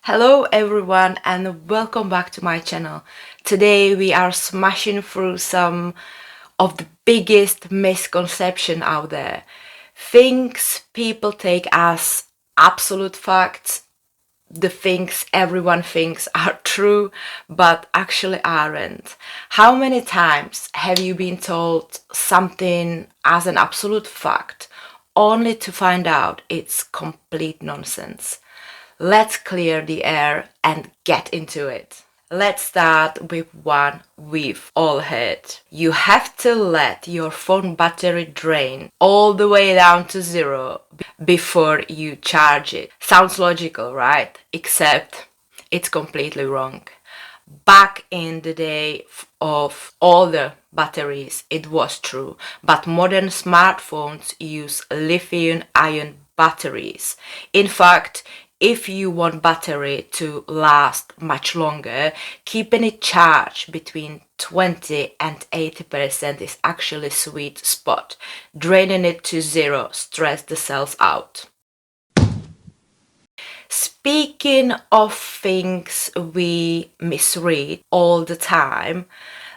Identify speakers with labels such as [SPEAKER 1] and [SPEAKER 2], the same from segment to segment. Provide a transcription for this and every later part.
[SPEAKER 1] Hello everyone and welcome back to my channel. Today we are smashing through some of the biggest misconception out there. Things people take as absolute facts, the things everyone thinks are true but actually aren't. How many times have you been told something as an absolute fact only to find out it's complete nonsense? Let's clear the air and get into it. Let's start with one we've all heard. You have to let your phone battery drain all the way down to zero before you charge it. Sounds logical, right? Except it's completely wrong. Back in the day of older batteries, it was true, but modern smartphones use lithium-ion batteries. In fact, if you want battery to last much longer, keeping it charged between 20 and 80% is actually a sweet spot. Draining it to zero stresses the cells out. Speaking of things we misread all the time,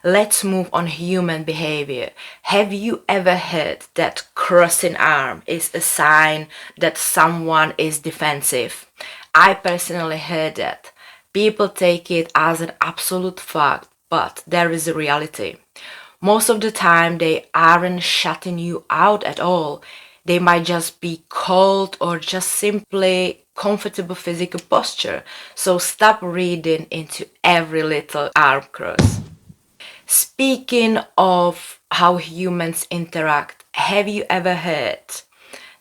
[SPEAKER 1] let's move on human behavior. Have you ever heard that crossing arm is a sign that someone is defensive? I personally heard that. People take it as an absolute fact, but there is a reality. Most of the time, they aren't shutting you out at all. They might just be cold or just simply comfortable physical posture. So stop reading into every little arm cross. Speaking of how humans interact, have you ever heard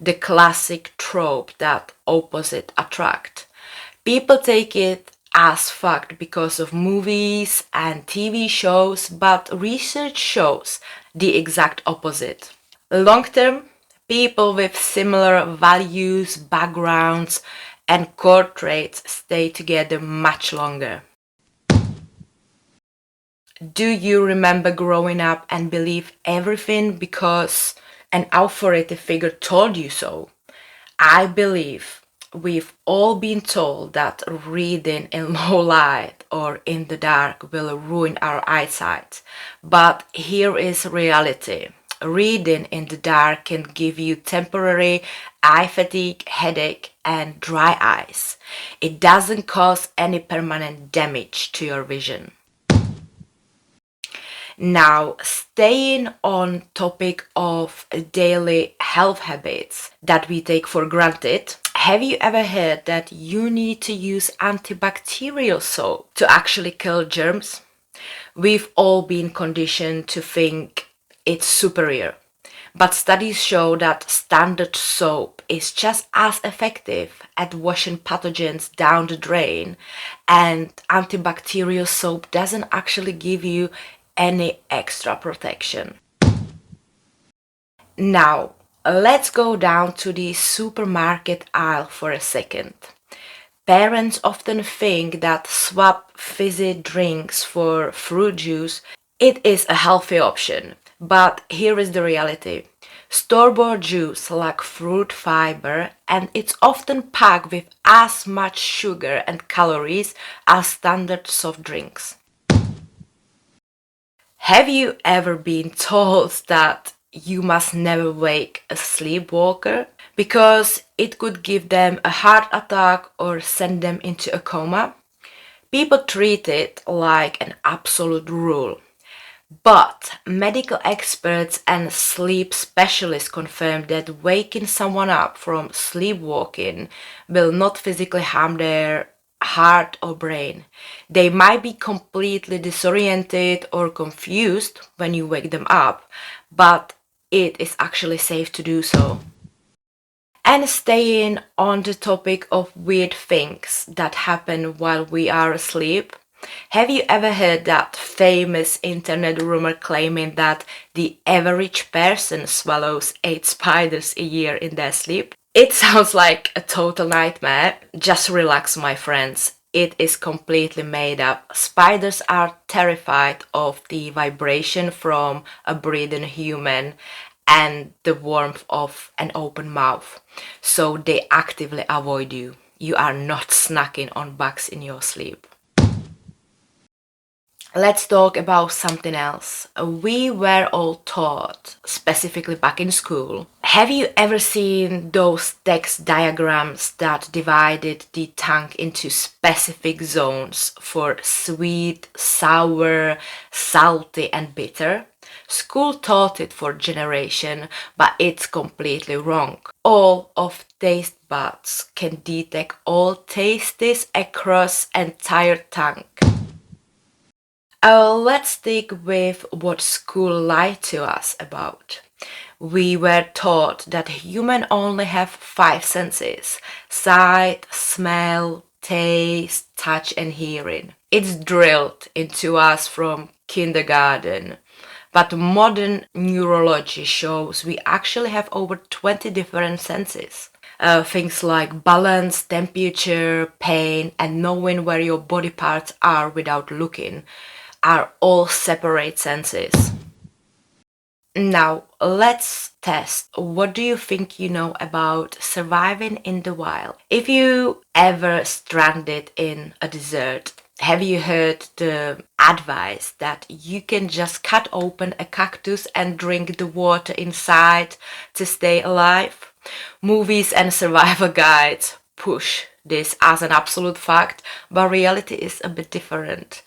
[SPEAKER 1] the classic trope that opposite attract? People take it as fact because of movies and TV shows, but research shows the exact opposite. Long term, people with similar values, backgrounds, and core traits stay together much longer. Do you remember growing up and believe everything because an authority figure told you so? I believe we've all been told that reading in low light or in the dark will ruin our eyesight. But here is reality. Reading in the dark can give you temporary eye fatigue, headache, and dry eyes. It doesn't cause any permanent damage to your vision. Now, staying on topic of daily health habits that we take for granted, have you ever heard that you need to use antibacterial soap to actually kill germs? We've all been conditioned to think it's superior, but studies show that standard soap is just as effective at washing pathogens down the drain, and antibacterial soap doesn't actually give you any extra protection. Now, let's go down to the supermarket aisle for a second. Parents often think that swap fizzy drinks for fruit juice, it is a healthy option. But here is the reality. Store-bought juice lacks fruit fiber and it's often packed with as much sugar and calories as standard soft drinks. Have you ever been told that you must never wake a sleepwalker because it could give them a heart attack or send them into a coma? People treat it like an absolute rule. But medical experts and sleep specialists confirm that waking someone up from sleepwalking will not physically harm their heart or brain. They might be completely disoriented or confused when you wake them up, but it is actually safe to do so. And staying on the topic of weird things that happen while we are asleep, have you ever heard that famous internet rumor claiming that the average person swallows 8 spiders a year in their sleep? It sounds like a total nightmare. Just relax, my friends. It is completely made up. Spiders are terrified of the vibration from a breathing human and the warmth of an open mouth, so they actively avoid you. you are not snacking on bugs in your sleep. Let's talk about something else. We were all taught, specifically back in school. Have you ever seen those text diagrams that divided the tongue into specific zones for sweet, sour, salty, and bitter? School taught it for generation, but it's completely wrong. All of taste buds can detect all tastes across entire tongue. Let's stick with what school lied to us about. We were taught that humans only have five senses: sight, smell, taste, touch, and hearing. It's drilled into us from kindergarten. But modern neurology shows we actually have over 20 different senses. Things like balance, temperature, pain, and knowing where your body parts are without looking are all separate senses. Now, let's test. What do you think you know about surviving in the wild? If you ever stranded in a desert, have you heard the advice that you can just cut open a cactus and drink the water inside to stay alive? Movies and survival guides push this as an absolute fact, but reality is a bit different.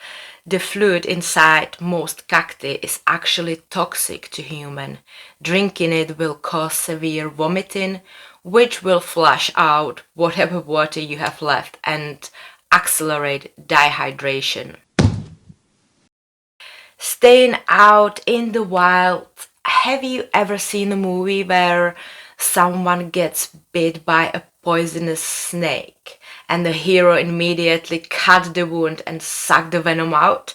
[SPEAKER 1] The fluid inside most cacti is actually toxic to human. Drinking it will cause severe vomiting, which will flush out whatever water you have left and accelerate dehydration. Staying out in the wild, have you ever seen a movie where someone gets bit by a poisonous snake and the hero immediately cut the wound and suck the venom out?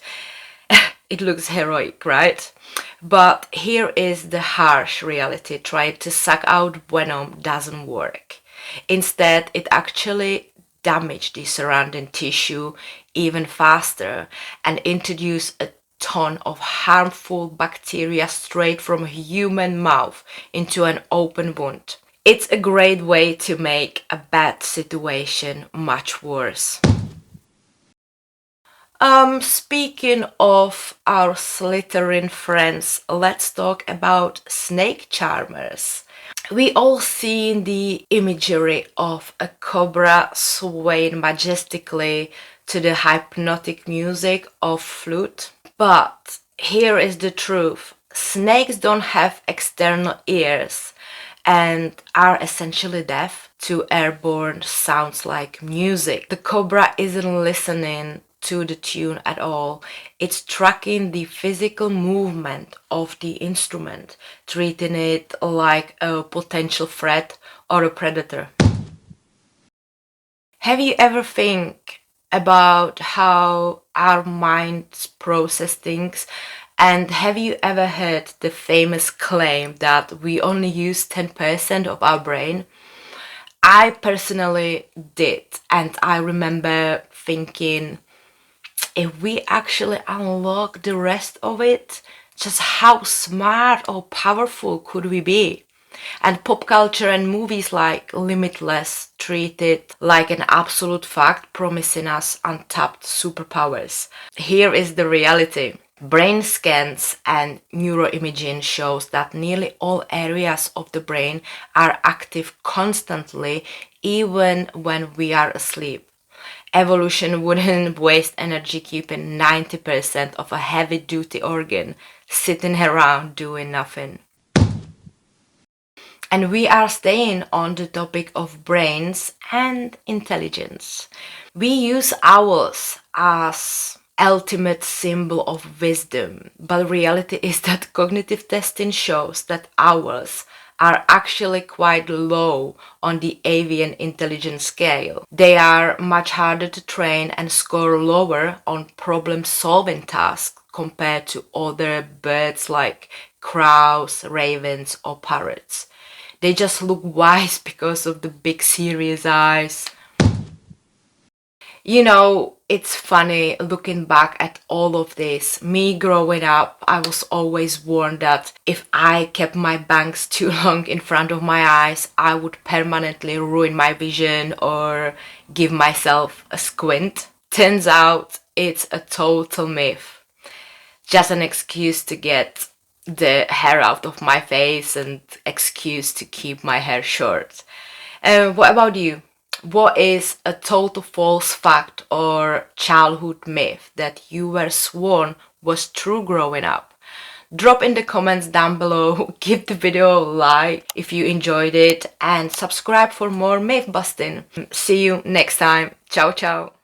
[SPEAKER 1] It looks heroic, right? But here is the harsh reality: trying to suck out venom doesn't work. Instead, it actually damages the surrounding tissue even faster and introduce a ton of harmful bacteria straight from a human mouth into an open wound. It's a great way to make a bad situation much worse. Speaking of our slithering friends, let's talk about snake charmers. We all seen the imagery of a cobra swaying majestically to the hypnotic music of flute. But here is the truth. Snakes don't have external ears and are essentially deaf to airborne sounds like music. The cobra isn't listening to the tune at all. It's tracking the physical movement of the instrument, treating it like a potential threat or a predator. Have you ever think about how our minds process things? And have you ever heard the famous claim that we only use 10% of our brain? I personally did, and I remember thinking, if we actually unlock the rest of it, just how smart or powerful could we be? And pop culture and movies like Limitless treat it like an absolute fact, promising us untapped superpowers. Here is the reality. Brain scans and neuroimaging shows that nearly all areas of the brain are active constantly, even when we are asleep. Evolution wouldn't waste energy keeping 90% of a heavy duty organ sitting around doing nothing. And we are staying on the topic of brains and intelligence. We use owls as ultimate symbol of wisdom, but reality is that cognitive testing shows that owls are actually quite low on the avian intelligence scale. They are much harder to train and score lower on problem-solving tasks compared to other birds like crows, ravens, or parrots. They just look wise because of the big serious eyes. You know, it's funny looking back at all of this. Me growing up, I was always warned that if I kept my bangs too long in front of my eyes, I would permanently ruin my vision or give myself a squint. Turns out it's a total myth. Just an excuse to get the hair out of my face and excuse to keep my hair short. What about you? What is a total false fact or childhood myth that you were sworn was true growing up? Drop in the comments down below, give the video a like if you enjoyed it, and subscribe for more myth busting. See you next time. Ciao, ciao.